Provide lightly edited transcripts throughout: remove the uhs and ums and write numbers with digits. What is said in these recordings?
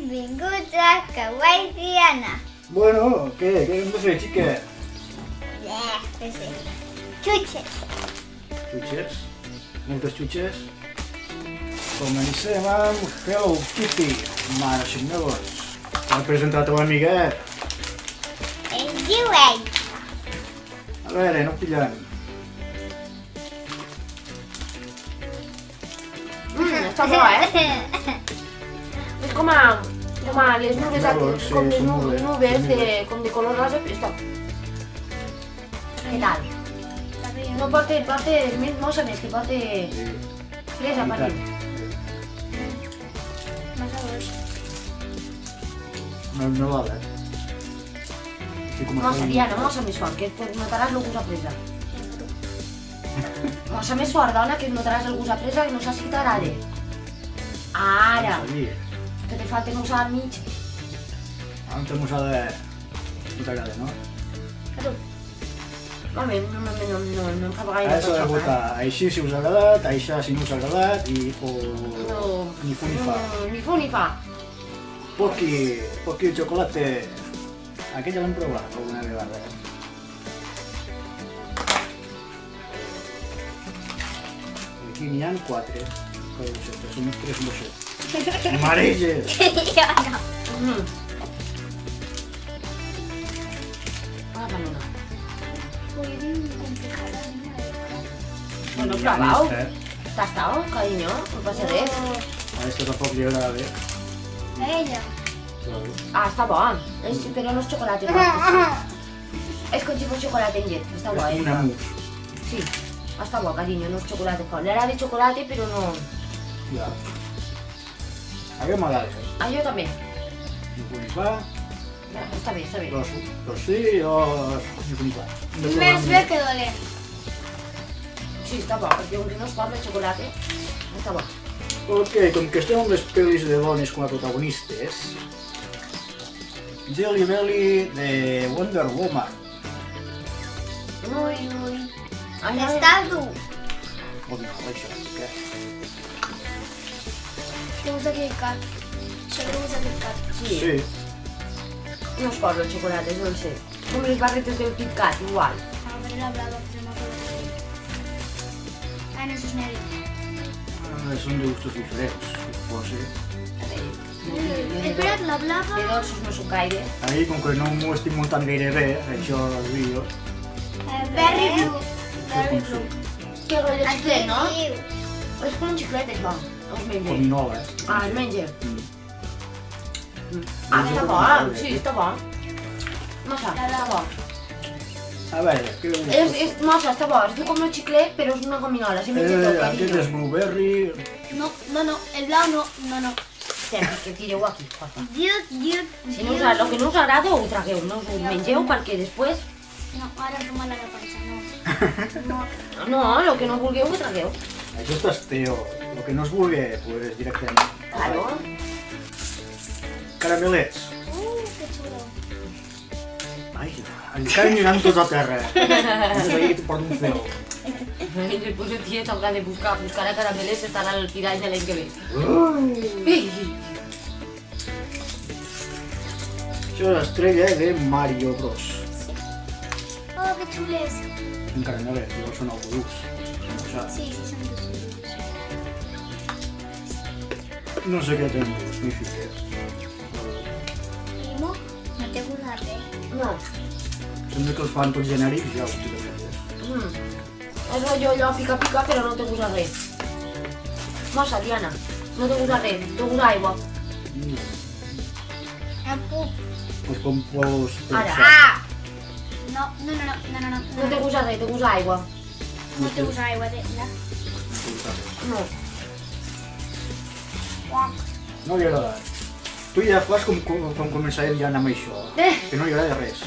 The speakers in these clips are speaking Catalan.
Benvinguts a Kawaii Diana. Bueno, què hem de fer, xiquet? Sí. Xutxes. Xutxes? Moltes xutxes? Comencem amb Hello Kitty, mare senyors. M'ha presentat a l'amiguet. Es diu ell. A veure, no pillant. Està bo, És com a les nubes, Sí, com les són nubes, nubes són com de color rosa, però està... Què tal? No porta més mossa més, que porta Sí. fresa per I aquí. Massa dolç. No val, Mossa, Diana, mossa més fort, que et notaràs el gust a fresa. Mossa més fort, dona, que et notaràs el gust a fresa i no saps si t'agrada. Ara, que te falta mossa a mig. Ara te mossada no t'agrada, no? Home, no em fa gaire Ara s'ha de votar així si us ha agradat, això si no us ha agradat i... ni fu ni fa. Ni fu ni fa. Poqui chocolate. Aquella l'hem provat alguna vegada. Aquí n'hi ha 4. Són 3 mosses. Mareges! Jo no. Agafa'm una. Ui, és complicada. Bueno, provau. Tastau, cariño, no passa res. A aquesta tampoc li agrada bé. A ella. Ah, està bo. Però no és xocolata. És com si fos xocolata en llet. Està bo, És una mousse. Sí, està bo, cariño, no és xocolata fort. Li agrada xocolata, però no... Ja. A mi m'agrada. Ah, jo també. Ni fu ni fa. Està bé, està bé. Dos sí, dos ni fu ni fa. Més bé que dolent. Sí, està bo, perquè un que no es pot de xocolata, està bo. Ok, com que estem amb les pel·lis de dones com a protagonistes, Jelly Belly de Wonder Woman. Ui. Està dur. Oh, no, això, què? Que usa Kit Kat. Això que usa Kit Kat. Sí. No es posa el xocolata, és dolce. Com les barretes del Kit Kat, igual. A veure la blava, que se m'ha acordat. Ah, no, això és negre. Són de gustos diferents, suposo. Espera't, la blava... De dolços no sóc gaire. Ahir, com que no m'ho estic muntant gaire bé, això del vídeo, Berry Blue. Berry Blue. Que rotllo xiclet, no? Diu. És com un xiclet, és bo. Es menja. gominola. Ah, es menja. Mm. Ah, està bo, sí, està bo. Massa, està bo. A veure, què us És massa, està bo. És com un xiclet, però és una gominola. Se menja tot, aquest carinyo. és blueberry. No, el blau no. Que tireu aquí, porfa. Diu. Si no us agrada, el que no us agrada ho tragueu, no us ho mengeu perquè després... No, ara és mala la panxa, no. No, el que no vulgueu ho tragueu. Això és tasteo. El que no es vulgui, pues directament. Claro. Caramelets. Que xulo. Ai, encara aniran tots a terra. Només ahir et porto un feu. Després el tiet haurà de buscar a caramelets estarà al tirall de l'any que ve. Això és l'estrella de Mario Bros. Oh, que xules. Són caramelets, llavors són algo durs. Sí, són durs. No sé què tenen durs, ni fiques. Primo, no te gusta res. No. Sembla que els fan tots genèrics ja, ho tinc de És rotllo allò pica-pica, però no te gusta res. Mossa, Diana, no te gusta res, te gusta aigua. No puc. Pues com vols Ara. pensar. No. No te gusta res, te gusta aigua. No te gusta aigua de la. No. No li agrada. Tu ja fas com començarem ja amb això. Que no li agrada res.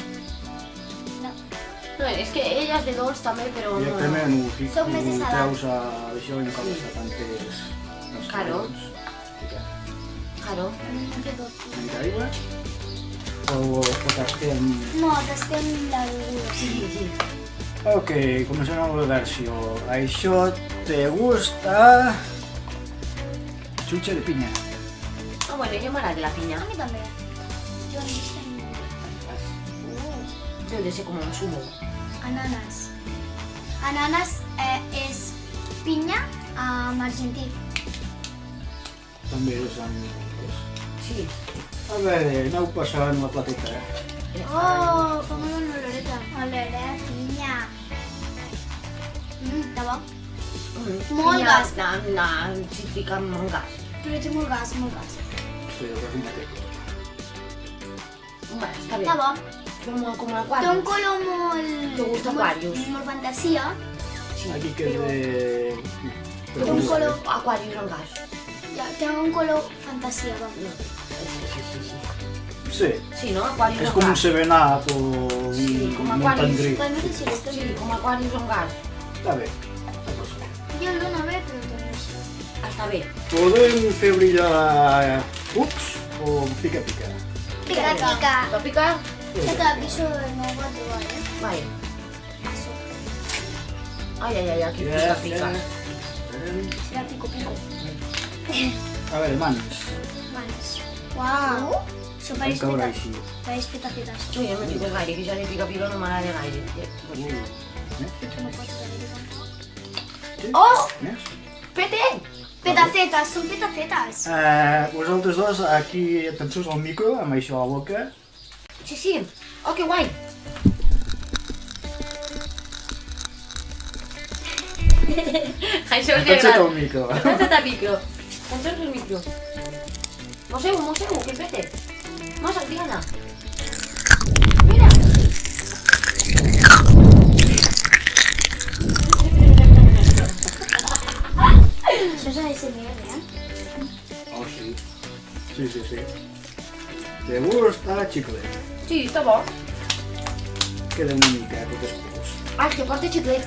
No, és que ella és de dolç també, però no. Directament ho Soc més de salat. treus a això i no cal gastar tantes... Claro. Claro. No té tot. Una mica d'aigua? O tastem... No, tastem la beguda. Sí. Ok, comencem amb la versió. Això te gusta... Chucha de piña. Ah, bueno, jo m'agrada la pinya. A mi també. Jo no estic Debe de ser com un zumo. Ananas. Ananas és pinya amb argentí. També és amb... Sí. A veure, aneu passant la plateta, Oh, fa molt bona oloreta. Oloreta, pinya. Està bo. Molt gas. No, cítrica amb gas. Però té molt gas, molt gas. Sí, el gas un mateix. Bueno, està bé. Està bo. Com Té un l'aquari. color molt... Té gust aquarius. Molt fantasia. Sí. Aquí que és de... Té un color... Aquarius amb gas. Té un color fantasia, va. No. Sí. Sí, Sí, no? Aquarius és amb com un gas. serenat o Sí, com un aquarius. tendrí. Però no sé si l'està Sí, com aquarius amb gas. Està bé. Està bé. Jo el dono bé, però també així. Està bé. Podem fer brillar cucs o pica-pica? Pica, pica. ¿Lo pica? Pica, piso no ho va trobar, Vale. Passo. Ay, aquí pica. Serà pico, pico. A veure, mans. Mans. Uau. Això Com caurà pareix així. petacetes. Ui, jo no dic gaire, que ja ni pica no m'agrada gaire. I tu no pots veure. Oh! Més? Pete! Petacetes, són petacetes. Vosaltres dos, aquí, atencions al micro, amb això a la boca. Sí. Oh, que guai! Això els Atenció agrada. al micro. Atenció al micro. Atenció al micro. Moseu, que pete. Mosa, Diana. Mira. Això és ASMR, Oh, sí. Sí. De gust a xiclet. Sí, està bo. Queda una mica, tot després. Ah, és que porta xiclet.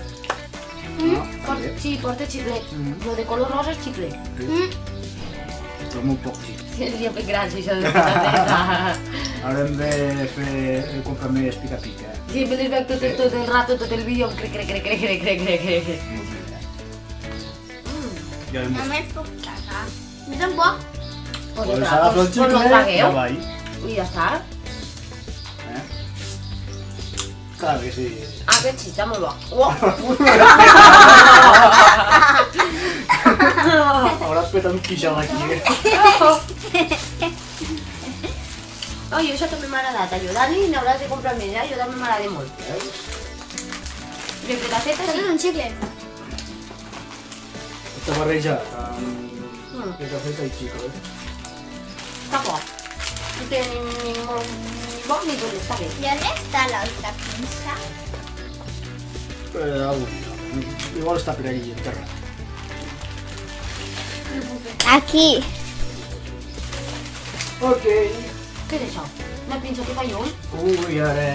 No? També. Sí, porta xiclet. Mm. Lo de color rosa és xiclet. Però molt poc, sí. Li ha fet gràcia, això de picateta. Ara hem de comprar més pica-pica. Sí, me les veig tot el rato, tot el vídeo, crec. Molt bé. Ja hem No me'n puc cagar. Jo tampoc. Pues Pues otra, agafo el pues no xiclet, ja tragueu. va. I ja està. Clar que sí. Aquest sí, està molt bo. Oh. Hauràs fet un quixal aquí. Oi, això també m'ha agradat. Ajudar-li n'hauràs de comprar més, jo també m'agrada molt. De petaceta, Això sí. és un xicle. Està barrejat amb pica-pica i xiclet. Està bo. No té ni bo ni dolent, està bé. I on està l'altra pinça? Igual està per allí enterrat. Aquí. Ok. Què és això? Una pinça que fa llum? Ui, ara...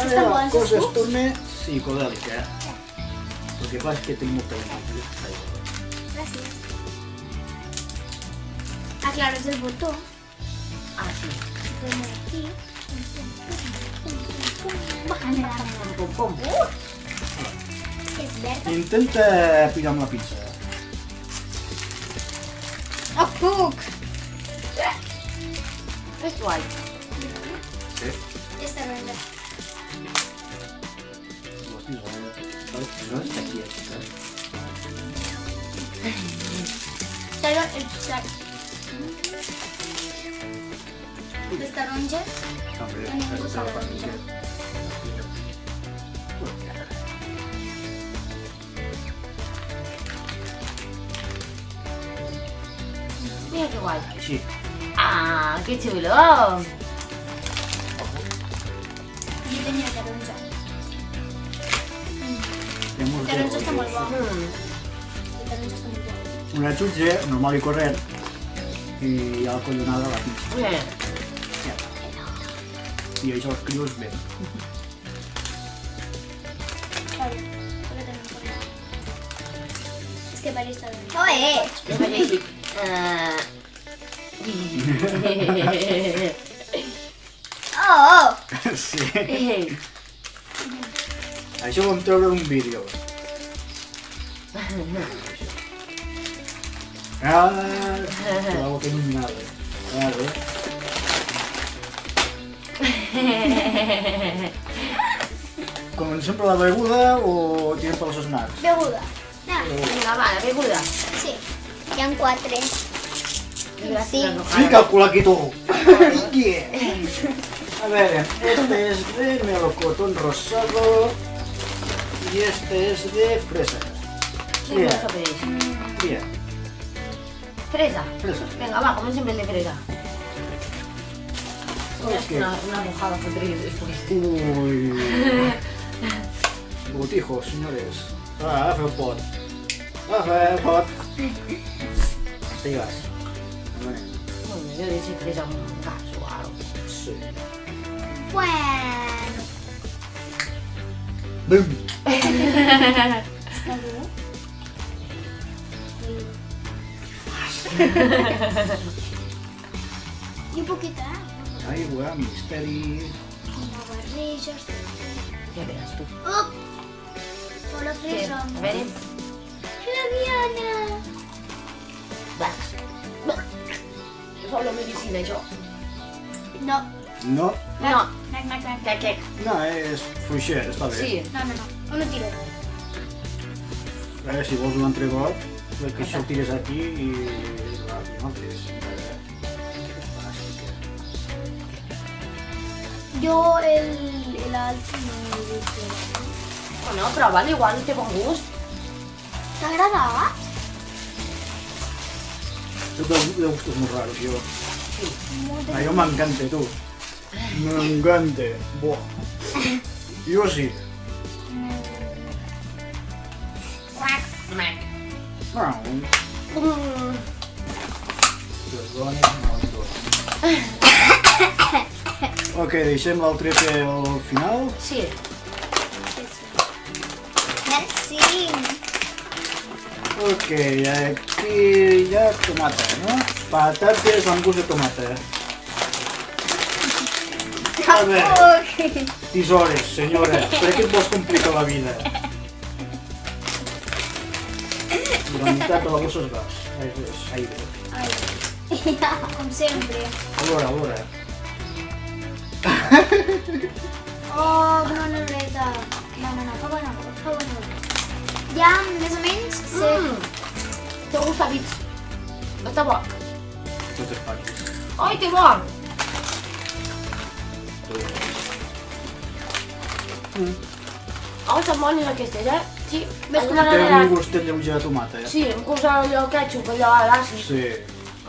Estan bons els cosa es cucs? torna psicodèlica. El que passa és que tinc molta gana. Gràcies. Aclaros el botó. Ah, sí. Poner aquí. Pom, pom. És verda. Intenta pillar amb la pinça. Oh, puc! És guai. Sí. És taronja. No està quiet, saps? Les taronges També, tenen gust està a la taronja. Mira que guai. Així. Ah, que xulo. Jo tenia taronja. El taronja està molt bo. Mm. El taronja està molt bo. Una xutge, normal i corrent, i a la collonada la pinça. Bien. Ja. I això els crios bé. Vale, però tenim corrent. És que pareix taronja. Oe! Jo faig així. Oh! Sí. Eh. Això ho vam treure un vídeo. Ah, la boca iluminada. Vale. ¿Comencem per la beguda o tirem pels snacks? Beguda. Ah, Vinga, va, la beguda. sí. Hi ha 4. Sí. Sí, calcula aquí tú. Yeah. A ver, este es de melocotón rosado y este es de fresa. ¿Qué me lo pedís? Bien, Fresa. fresa. Venga, va, como siempre el de fresa. Ok. Una mojada fue después. Uy. Botijos, señores. Agafa el pot. Agafa el pot. Digues. Bueno, yo de ese fresa un caso o algo. Sí. Bueno. Bum. ¿Está duro? Y un poquito, ¿eh? Aigua, misteri... Una barreja. Ya verás tú. ¡Oh! Por la fresa. A ver, La Diana. vas. Solo medicina yo. No. No, No. Nac, nac, nac. ¿Qué? no, és fluixet, està bé. Sí. No. Uno tiro. A veure, si vols un altre got, que això el tires aquí i... No, que és... Yo el alto no me gusta. Bueno, pero vale, igual te con gust. ¿Te agrada? Tot de gustos molt raros, jo. Molt A jo m'encanta, tu. M'encanta. Buah. Jo sí. Mac. No, perdoni, no. Ok, deixem l'altre pel final. Sí. Merci. Ok, aquí hi ha tomata, no? Patates amb gust de tomata. A veure, tisores, senyora, per què et vols complicar la vida? La meitat de la bossa és gas, és aire. Ay. Como siempre. Allora. Oh, granuleta. No, fa bueno. Ja, més o menys, sé. ¿Te gusta, Bits? Està bo. Tot és patis. Ai, que bo! Estan bones aquestes, eh? Sí. Ves com Té un gustet lleuger de tomata, eh? Sí, em posa allò ketchup, allò l'àcid, Sí.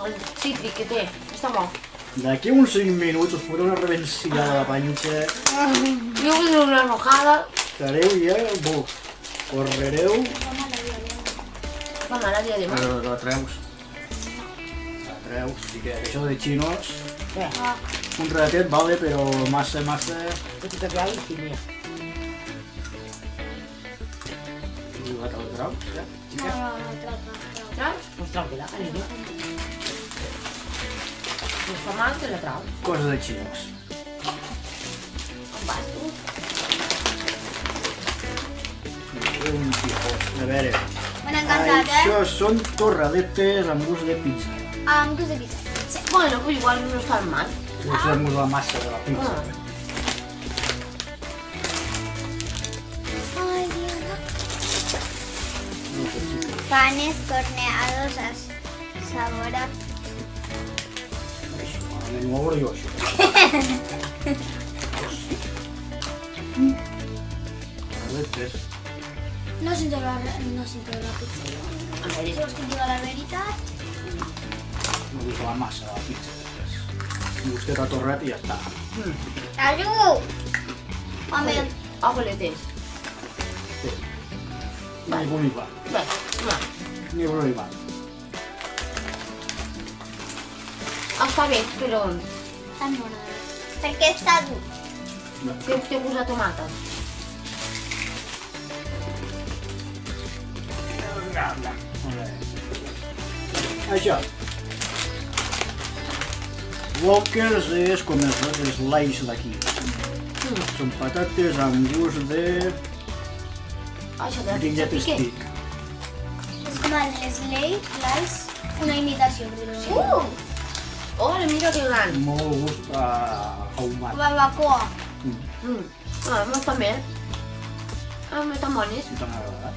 el cítric que té. Està bo. D'aquí uns 5 minuts us fotré una revencillada a la panxa. Jo vull dir una mojada. Estareu ja... Buf. Correreu. Bueno, ara dia de mà. Però la treus. La treus. Sí que això de xinos... Bé, Un ratet vale, però massa... que tu t'agrada i sí, mira. I la treus, ja? Xica? Traus? Pues trau-te-la, carinyo. No fa mal, te la trau. Cosa de xinos. On vas, tu? Un tipus. A veure... M'han encantat, Això són torradetes amb gust de pizza. Amb gust de pizza. Sí. Bueno, pues igual no està mal. Això és la massa de la pizza. Ay, Dios. No sé, xica. Panes torneados a sabor a... Això, malament ho veuré jo, això. Torradetes. No sento la pizza. A veure, Si vols que et diga la veritat... No gust la massa de la pizza. Un gustet a torrat i ja està. Ajú! Home, abueletes. Sí. Ni bo ni va. Bé, va. Ni bo ni va. Està bé, però tan bona. Per què està dur? té gust de tomata. Això. Walkers és com els lais d'aquí. Són patates amb gust de Això de brillet piqué. stick. És com les lais una imitació, però... Ole, mira que gran. Molt gust ahumat. Barbacoa. Ah, no està bé. Ah, no estan bones. Si t'han agradat.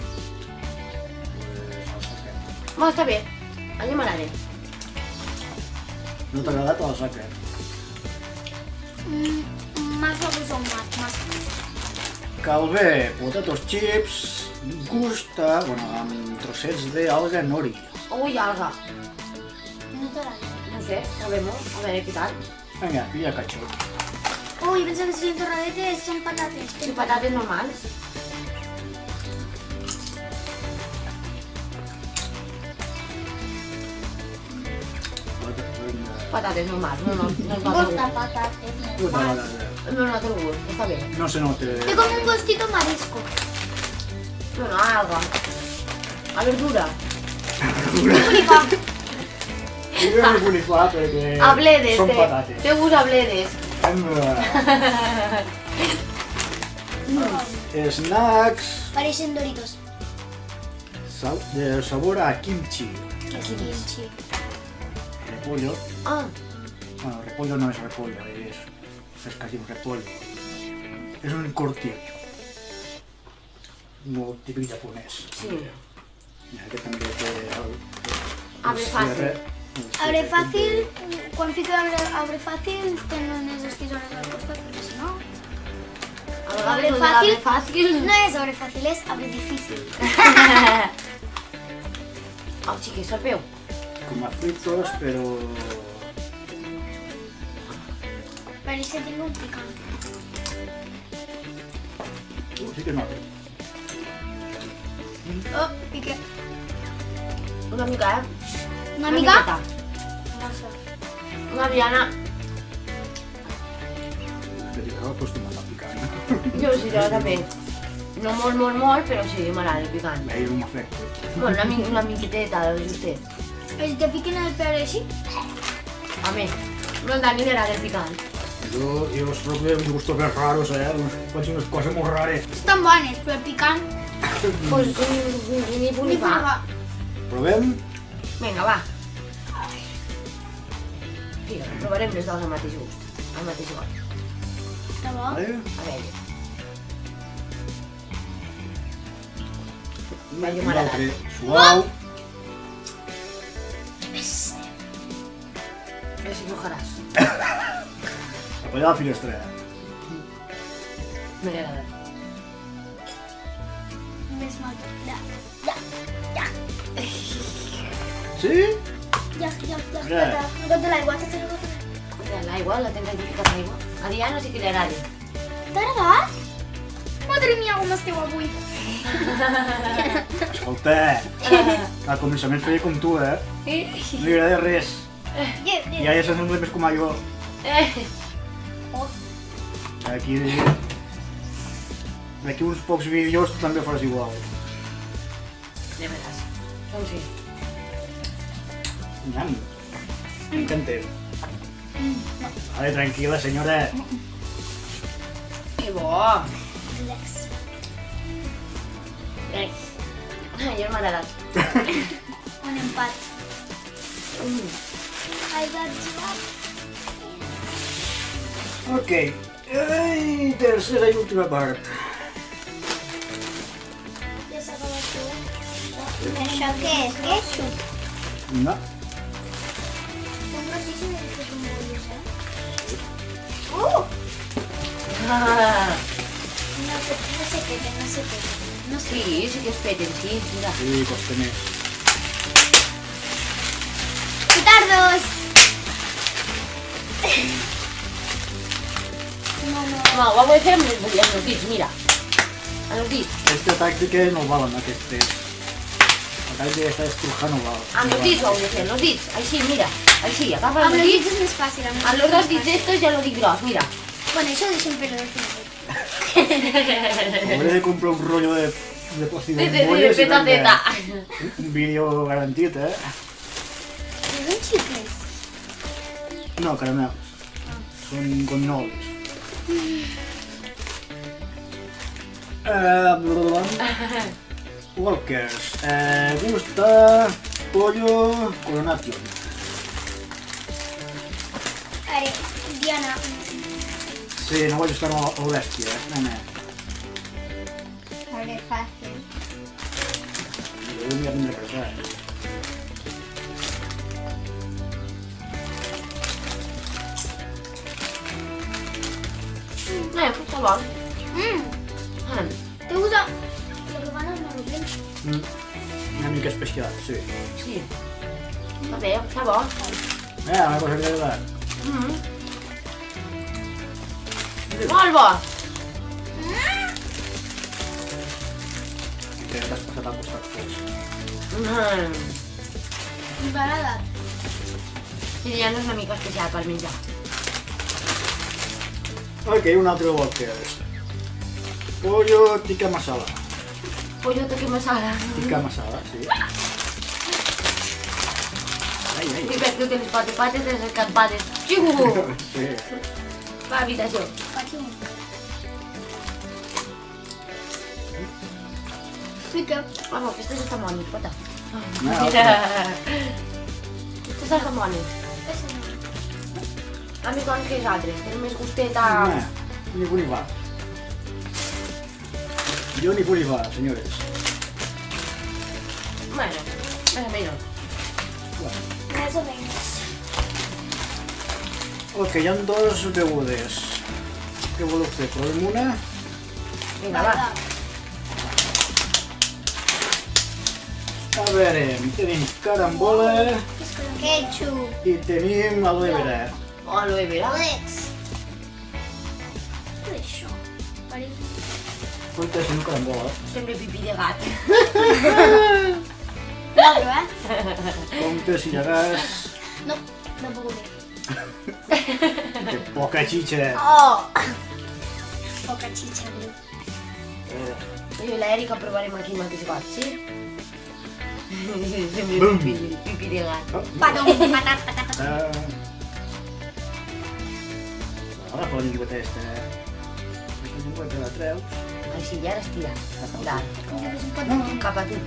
Pues el saquet. Bueno, està bé. A mi m'agrada. No t'ha agradat el saquet? Más sabroso, más. Calvé, potatoes chips, gusta, bueno, amb trossets d'alga nori. Ui, alga. No t'agrada. No sé, sabemos. A ver, ¿qué tal? Vinga, pilla cacho. Uy, pensaba que si son torradetes son patates. Sí, patates normals. Patates normals, no es nota el Gusta gust. patates. No es nota el gust, està bé. No se note. Te como un gustito marisco. Bueno, alga. A verdura. Única. Jo no vull fa perquè A bledes, són patates. te gust a bledes. Snacks Parecen Doritos. de sabor a kimchi. Que sí, kimchi. Repollo. Ah, Bueno, repollo no es repollo, es casi un repollo. Es un cortillo. Molt típic japonès. sí. Mira, aquest també té Abre fàcil. Abre fácil. Cuando fico abre fácil, tengo unos tisones al costado, porque si no... A vegades Abre no fàcil. abre fàcil. No es abre fácil, es abre difícil. Oh, xiques, sabeu? Com a fritos, però... Parece que tengo un picante. Sí que noto. Oh, pique. Una mica, eh? ¿Una mica? miqueta. Massa. Una viana. Que dic, acostumat a picar. Jo sí, jo també. No molt, però sí, m'agrada el picant. Bé, no m'afecta. Bueno, una miqueteta, justet. Si te piquen el peor así, A mi, no a mi m'agrada el picant. Yo los propios gustos bien raros, Faig unes coses molt rares. están buenos, pero el picante... Pues ni fu ni fa. Provem? Vinga, va. Mira, provarem les dues al mateix gust. Al mateix gust. Está bueno. Vale? A veure. Va, jo m'agrada. L'altre, suau. A veure si mojaràs. Cap allà a la finestra. M'agrada. Me smalto. Ya. Sí? Ya. Ya. Aguanta el agua, te hace algo. Mira, l'aigua, la tenc aquí ficat l'aigua. A Diana sí que li agrada. ¿Te agradat? Madre mía, com esteu avui. Escolta, al començament feia com tu, No li agrada res. I ara ja se sembla més com a jo. D'aquí uns pocs vídeos tu també faràs igual. Ja veràs. Com sí. Nyam. M'encantem. Vale, tranquil·la, senyora. Que bo! Relax. Ai, ja m'ha agradat. Un empat. I got you. Ok. I tercera i última part. Ja s'ha acabat tot. Això què és? Ketchup. No. Són grossíssims aquests bombollos, Ah, No se peten. No sé. sí, sí que es peten, sí, mira. Sí, costa més. ¡Pitardos! No. No, ho vull fer amb els dits, mira. Amb els dits. Aquesta tàctica no valen, aquestes. La tàctica aquesta d'estrujar no val. Amb els dits ho heu de fer, amb els dits. Així, mira. Així, agafa Amb els els dits. dits és més fàcil. Amb els dos dits estos ja lo dic gros, mira. Bueno, això ho deixem per al final. Hauré de comprar un rollo de plàstic De bombolles i peta a vinga, peta. un vídeo garantit, Són xicles. No, caramels. Són gominoles. Walkers. Gusta pollo coronation. Vale, Diana. Sí, no voglio stare a bestia, nene. Vale, fácil. Devo prendere per sé. Pues está bon. ¿Te gusta lo que van a marroquín? Una mica especial, sí. Sí. Va bé, està bo. Una cosa que t'agrada. Molt bo. Que t'has passat al costat fos. M'agrada. Sí, ja no és una mica especial per menjar. Ok, un altre bloc que és. Pollo tikka masala. Pollo tikka masala. Tikka masala, sí. Ai, ai. Ripeto, tens pates, tens escampades. Xiu! Sí. Va a habitació. Patiu. Pica. Vamos, aquestes estan bones, pota. No, Aquestes estan bones. A mi quan que és altre, tenen més gustet a... Ni fu ni fa. Yo ni fu ni fa, señores. Bueno, més o menys. Más o menos. Ok, hi ha dos begudes. Què voleu fer? Provem una? Vinga, va. A veure, tenim carambola Ketchup. i tenim aloe vera. Aloe vera. Alex. Què és això? Fruita sin carambola. Sembla pipí de gat. No, però, Compte si llegaràs. No, no puc dir. Que poca chicha. Oh! Poca xitxa, bro. Jo i l'Èrica provarem aquí el mateix gat, sí? Sembla Bum. pipí de gat. Patum, patat, patat, patat. Ara fa la llengüeta esta. Aquesta llengüeta la treus. Així, ja ara estira. Dalt. Cap a tu.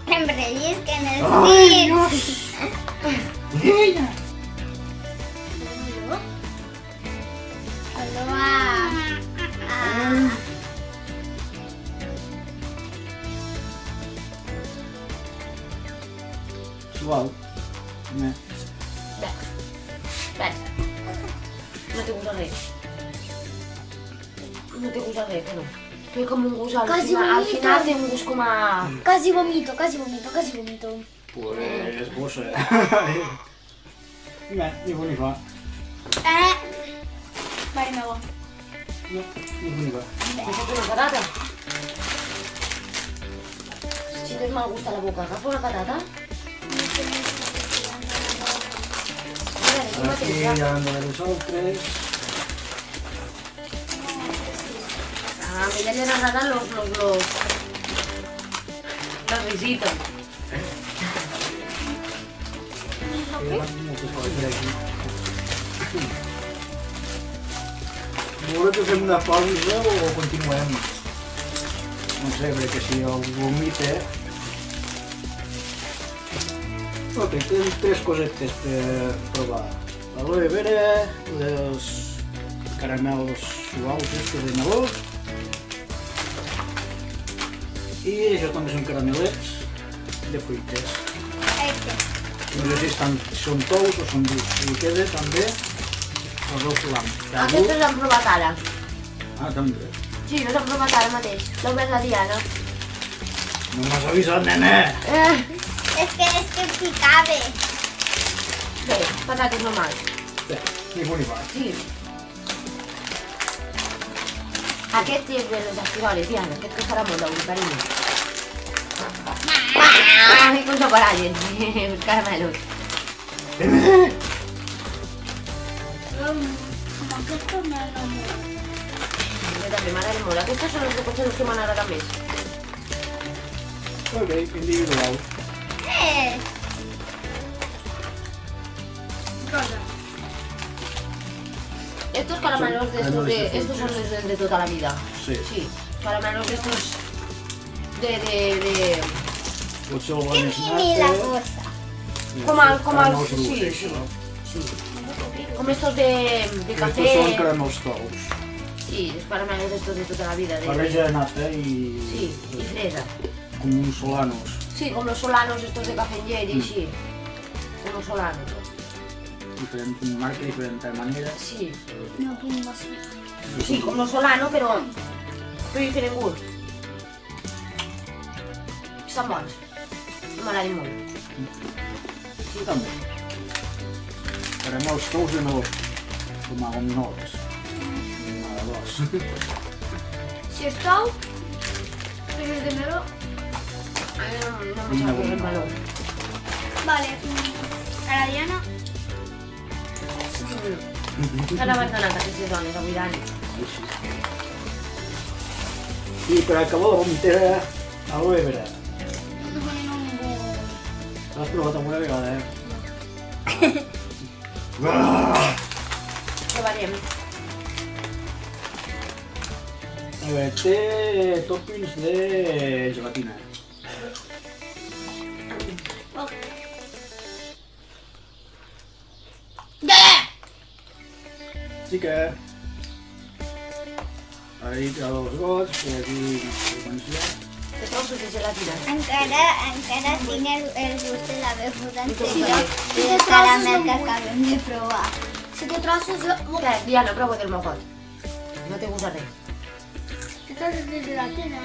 Em rellisquen els Ai, dits. Nena! Aloha. Suau. Ne. Ves. No té gust a res. No té gust a res, que no. Té com un gust al Quasi final. Al vomito. final té un gust com a... Casi vomito, casi vomito, casi vomito. Pues bossa. Ne, ni fu ni fa. Mare meva. No, ni fu ni fa. M'ha fet una patata. Si tens mal gust a la boca, agafa una patata. Mira, aquí Aquí mateix, hi ja. ha de les altres. A ella le agradan los risitos. Hi ha moltes coses per aquí. Voleu que fem una pausa o continuem? No sé, perquè si el vomite... Ok, tenim tres cosetes per provar. Aloe vera, els caramels suaus estos de meló. I això també són caramelets de fruites. No sé si són tous o són durs. I queda també el dos blanc. Aquestes l'han provat ara. Ah, també. Sí, no l'han provat ara mateix. L'ha obert la Diana. No m'has avisat, nene! Es que picava. Bé, patates normals. Bé, ni fu ni fa. Sí. Aquest és de les esquiroles, Diana. Aquest costarà molt d'euro, carinyo. Ai, com xocolats, els caramelos. Com aquesta m'agrada molt. Jo també m'agrada molt. Aquestes són els de que m'han agradat més. Ok, individual. Rosa. Estos caramelos de estos, estos son los de toda la vida. Sí. Sí, caramelos de estos de Potser el Que més mimi la nata. cosa. Com el- Caramels sí, dulces, sí. no? Como estos de Estos café. són caramels tous. Sí, los caramelos estos de toda la vida. De... Barreja de nata i... Sí, y fresa. Com uns solanos. Sí, como los solanos estos de café en hielo y sí. Como solanos. Diferent marca, diferente manera. Sí. No pongo así. Sí, como los solanos, pero diferent gust. Estan bons. M'agraden molt. Sí, també. Caramels tous de nou. Com a gominoles. Nada, dos. Si es tou, pero es de mero. A mi no me sap el valor. Vale. A la Diana. Ara vaig donar aquestes dones, avui Dani. I per acabar la vomitera, aloe vera. No ponen un gol. L'has provat alguna vegada, eh? Provarem. A veure, té tòpings de gelatina. Sí que... Ahí tira dos gots, per aquí seqüència. De trossos de gelatina. Encara tinc el gust de la beguda anterior Sí, del caramel que acabem de provar. Si té trossos, jo... Què? Diana, prova del mogot. No té gust a res. Té trossos de gelatina,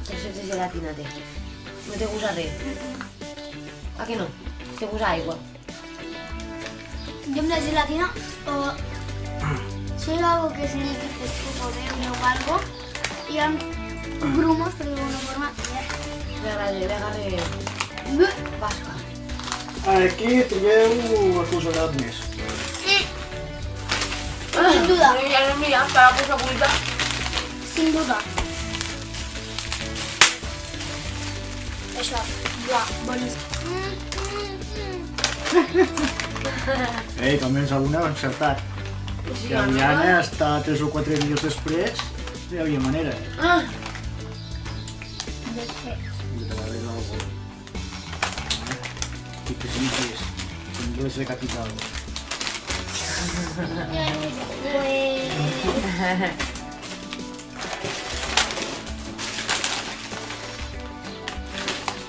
Trossos de gelatina té. No té gust a res. A què no? Té gust a aigua. Jo amb la gelatina, si hay algo que es líquido, que es cocodrilo o algo, y han grumos, pero de alguna forma... Vegade basca. Aquí trigueu el que us agrada més. Sin duda. Ja no mira, per la cosa buida. Sin duda. Això, buah, boníssim. Ei, que almenys alguna heu encertat. Sí, Que amb Diana està 3 o 4 dies després, no hi havia manera. Ah, De què? De t'agrada algo. I que sentis, com dues de capital.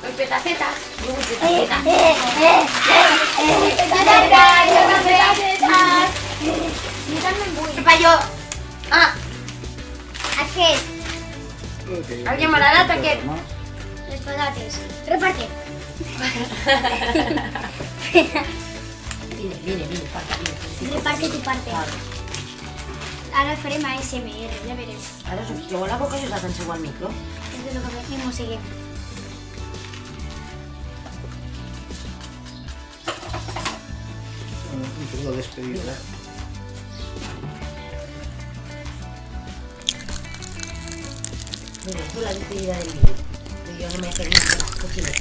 los petacetas. Yo voy petacetas. Jo també en vull. Pa jo. Ah, Aquest, Okay. Alguien me la lata que- les patates. Reparte. Vine, falta, vine. Reparte tu parte. Ara farem ASMR, ja verem. Ara us fiqueu a la boca i us la canseu al micro. És de lo que fem, ho seguim. Un poco de despedida. Mira, esto es la despedida del vídeo. Yo no me he querido hacer las cocinas.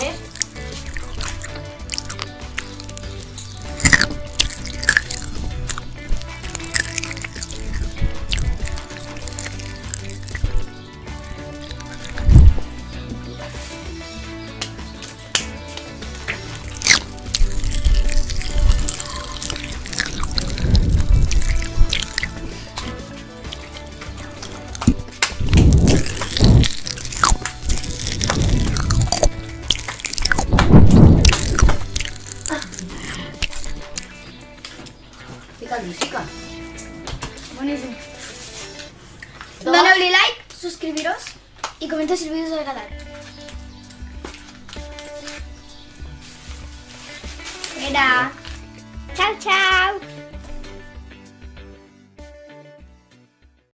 ¿Ves? Fica. Boníssim. Doneu-li like, subscriure-us i comenteu si el vídeo us ha agradat. Era. Ciao, ciao.